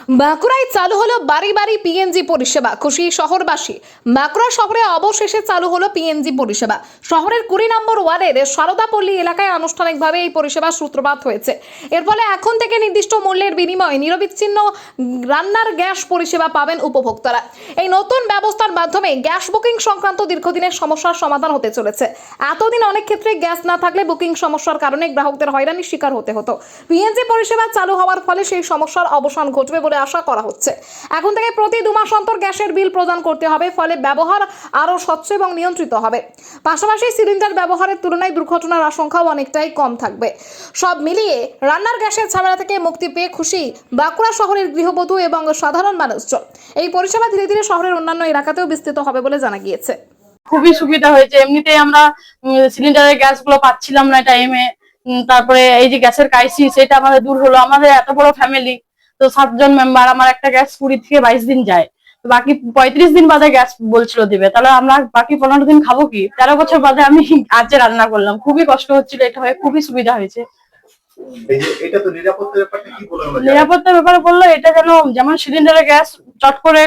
বাঁকুড়ায় চালু হলো বাড়ি বাড়ি পিএনজি পরিষেবা, খুশি শহরবাসী। বাঁকুড়া শহরে অবশেষে চালু হলো পিএনজি পরিষেবা। শহরের 20 নম্বর ওয়ার্ডের সারদাপল্লী এলাকায় আনুষ্ঠানিকভাবে এই পরিষেবার সূত্রপাত হয়েছে। এর ফলে এখন থেকে নির্দিষ্ট মূল্যের বিনিময়ে নিরবিচ্ছিন্ন রান্নার গ্যাস পরিষেবা পাবেন উপভোক্তারা। এই নতুন ব্যবস্থার মাধ্যমে গ্যাস বুকিং সংক্রান্ত দীর্ঘদিনের সমস্যার সমাধান হতে চলেছে। এতদিন অনেক ক্ষেত্রে গ্যাস না থাকলে বুকিং সমস্যার কারণে গ্রাহকদের হয়রানির শিকার হতে হতো। পিএনজি পরিষেবা চালু হওয়ার ফলে সেই সমস্যার অবসান ঘটবে বলে আশা করা হচ্ছে। এখন থেকে প্রতি 2 মাস অন্তর গ্যাসের বিল প্রদান করতে হবে, ফলে ব্যবহার আরো স্বচ্ছ এবং নিয়ন্ত্রিত হবে। পাশাপাশি সিলিন্ডার ব্যবহারের তুলনায় দুর্ঘটনার আশঙ্কাও অনেকটাই কম থাকবে। সব মিলিয়ে রান্নার গ্যাসের ঝামেলা থেকে মুক্তি পেয়ে খুশি বাঁকুড়া শহরের গৃহবধূ এবং সাধারণ মানুষজন। এই পরিষেবা ধীরে ধীরে শহরের অন্যান্য এলাকাতেও বিস্তৃত হবে বলে জানা গিয়েছে। খুবই সুবিধা হয়েছে। এমনিতেই আমরা সিলিন্ডারের গ্যাস গুলো পাচ্ছিলাম না টাইমে। তারপরে এই যে গ্যাসের ক্রাইসিস, সেটা আমাদের দূর হলো। আমাদের এত বড় ফ্যামিলি, তো 7 জন মেম্বার, আমার একটা গ্যাস 20 থেকে 22 দিন যায়, তো বাকি 35 দিন বাদে গ্যাস বলছিল দিবে। তাহলে আমরা বাকি 15 দিন খাবো কি? 13 বছর বাদে আমি আজকে রান্না করলাম, খুবই কষ্ট হচ্ছিল। এটা হয়ে খুবই সুবিধা হয়েছে। নিরাপত্তার ব্যাপারে বললো, এটা যেমন সিলিন্ডারের গ্যাস চট করে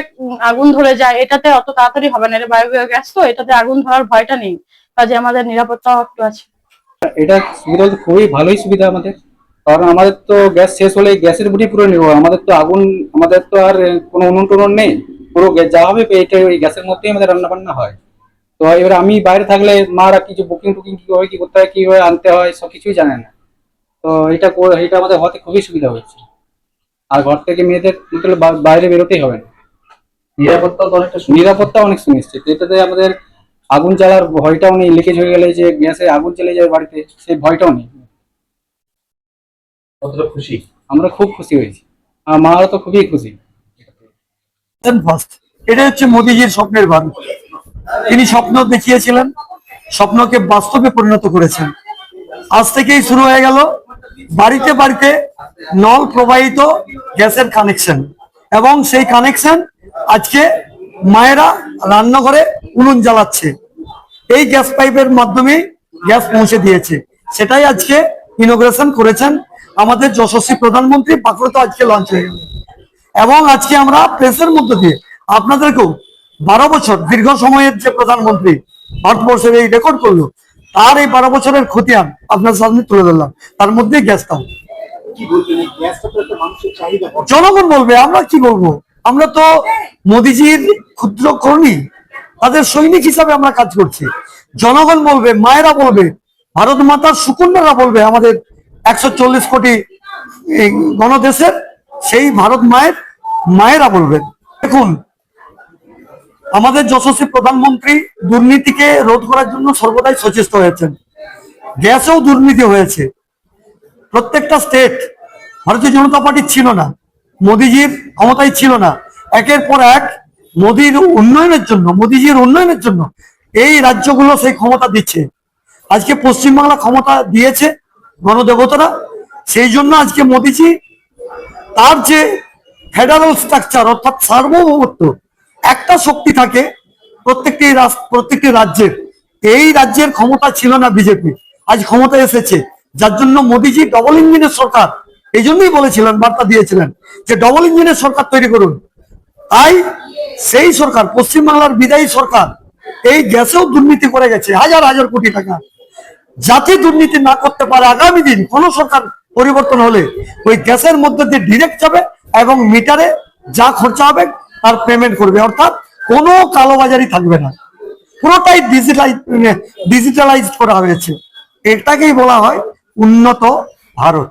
আগুন ধরে যায়, এটাতে অত তাড়াতাড়ি হবে না। এটা বায়বীয় গ্যাস, তো এটাতে আগুন ধরার ভয়টা নেই, কাজে আমাদের নিরাপত্তা একটু আছে। এটা সুবিধা বলতে খুবই ভালোই সুবিধা আমাদের, কারণ আমাদের তো গ্যাস শেষ হলে গ্যাসের উপরই পুরো নির্ভর। আমাদের তো আগুন, আমাদের তো আর কোনো উনুন টুনুন নেই, পুরো যা হবে এটা ওই গ্যাসের মধ্যেই আমাদের রান্না বান্না হয়। তো এবার আমি বাইরে থাকলে মারা কিছু বুকিং টুকিং কিভাবে কি করতে হয়, কিভাবে আনতে হয়, সবকিছুই জানে না। তো এটা আমাদের হতে খুবই সুবিধা হচ্ছে। আর ঘর থেকে মেয়েদের বাইরে বেরোতেই হবে না। নিরাপত্তা অনেক সুনিশ্চিত। এটাতে আমাদের আগুন জ্বালার ভয়টাও নেই, লিকেজ হয়ে গেলে যে গ্যাসে আগুন চলে যায় বাড়িতে, সেই ভয়টাও নেই। কতটা খুশি? আমরা খুব খুশি হয়েছি, আর মারা তো খুবই খুশি। এটা হচ্ছে মোদিজির স্বপ্নের ভারত। তিনি স্বপ্ন দেখিয়েছিলেন, স্বপ্নকে বাস্তবে পরিণত করেছেন। আজ থেকেই শুরু হয়ে গেল বাড়িতে বাড়িতে নল প্রবাহিত গ্যাসের কানেকশন, এবং সেই কানেকশন আজকে মায়েরা রান্নাঘরে উনুন জ্বালাচ্ছে। এই গ্যাস পাইপের মাধ্যমে গ্যাস পৌঁছে দিয়েছে। সেটাই আজকে ইনোগ্রেশন করেছেন আমাদের যশস্বী প্রধানমন্ত্রী। বাঁকুড়াতে আজকে লঞ্চ হয়ে গেল, এবং আজকে আমরা প্রেসের মধ্য দিয়ে আপনাদেরকেও 12 বছর দীর্ঘ সময়ের যে প্রধানমন্ত্রী ভারতবর্ষের এই রেকর্ড করলো, তার এই 12 বছরের খতিয়ান আপনার সামনে তুলে ধরলাম। তার মধ্যে গ্যাসটাও জনগণ বলবে, আমরা কি বলবো? আমরা তো মোদিজির ক্ষুদ্র কর্মী, তাদের সৈনিক হিসাবে আমরা কাজ করছি। জনগণ বলবে, মায়েরা বলবে, ভারত মাতার সুকন্যারা বলবে, আমাদের 140 কোটি গণদেশের সেই ভারত মায়েরা বলবেন। দেখুন, আমাদের যশস্বী প্রধানমন্ত্রী দুর্নীতিকে রোধ করার জন্য সর্বদাই সচেষ্ট হয়েছেন। গ্যাসেও দুর্নীতি হয়েছে। প্রত্যেকটা স্টেট ভারতীয় জনতা পার্টির ছিল না, মোদিজির ক্ষমতায় ছিল না। একের পর এক মোদিজির উন্নয়নের জন্য এই রাজ্যগুলো সেই ক্ষমতা দিচ্ছে। আজকে পশ্চিমবাংলা ক্ষমতা দিয়েছে গণদেবতারা, সেই জন্য আজকে মোদিজি তার যে ফেডারেল স্ট্রাকচার, অর্থাৎ সার্বভৌমত্ব, একটা শক্তি থাকে প্রত্যেকটি রাজ্যের। এই রাজ্যের ক্ষমতা ছিল না বিজেপি, আজ ক্ষমতা এসেছে। যার জন্য মোদিজি ডবল ইঞ্জিনের সরকার, এই জন্যই বলেছিলেন, বার্তা দিয়েছিলেন যে ডবল ইঞ্জিনের সরকার তৈরি করুন। তাই সেই সরকার, পশ্চিমবাংলার বিদায়ী সরকার, এই গ্যাসেও দুর্নীতি করে গেছে হাজার হাজার কোটি টাকা। যাতে দুর্নীতি না করতে পারে, আগামী দিন কোন সরকার পরিবর্তন হলে ওই গ্যাসের মধ্যে দিয়ে ডিরেক্ট যাবে এবং মিটারে যা খরচা হবে তার পেমেন্ট করবে, অর্থাৎ কোনো কালোবাজারি থাকবে না। পুরোটাই ডিজিটালাইজ করা হয়েছে। এটাকেই বলা হয় উন্নত ভারত।